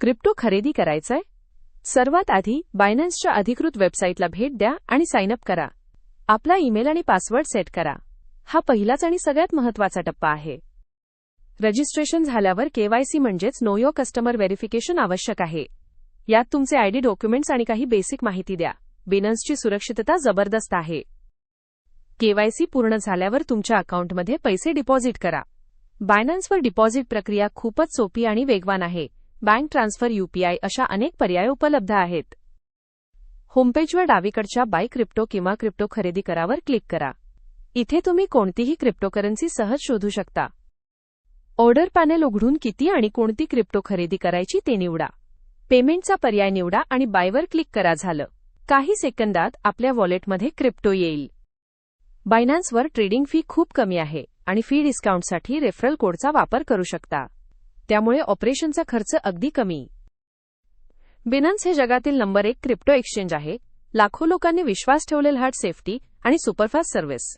Crypto खरेदी करायचंय? सर्वात आधी बायनान्सच्या अधिकृत वेबसाईटला भेट द्या आणि साइन अप करा. आपला ईमेल आणि पासवर्ड सेट करा. हा पहिलाच आणि सगळ्यात महत्त्वाचा टप्पा आहे. रजिस्ट्रेशन झाल्यावर केवायसी म्हणजेच नो योर कस्टमर व्हेरिफिकेशन आवश्यक आहे. यात तुमचे आयडी डॉक्युमेंट्स आणि काही बेसिक माहिती द्या. बायनान्सची सुरक्षितता जबरदस्त आहे. केवायसी पूर्ण झाल्यावर तुमच्या अकाउंटमध्ये पैसे डिपॉझिट करा. बायनान्सवर डिपॉझिट प्रक्रिया खूपच सोपी आणि वेगवान आहे. बँक ट्रान्सफर, यूपीआय अशा अनेक पर्याय उपलब्ध आहेत. होमपेजवर डावीकडच्या बाय क्रिप्टो किंवा क्रिप्टो खरेदी करावर क्लिक करा. इथे तुम्ही कोणतीही क्रिप्टोकरन्सी सहज शोधू शकता. ऑर्डर पॅनेल उघडून किती आणि कोणती क्रिप्टो खरेदी करायची ते निवडा. पेमेंटचा पर्याय निवडा आणि बायवर क्लिक करा. झालं. काही सेकंदात आपल्या वॉलेटमध्ये क्रिप्टो येईल. बायनान्सवर ट्रेडिंग फी खूप कमी आहे आणि फी डिस्काउंटसाठी रेफरल कोडचा वापर करू शकता. त्यामुळे ऑपरेशनचा खर्च अगदी कमी. बायनान्स हे जगातील नंबर 1 क्रिप्टो एक्सचेंज आहे. लाखो लोकांनी विश्वास ठेवलेला हार्ड सेफ्टी आणि सुपरफास्ट सर्व्हिस.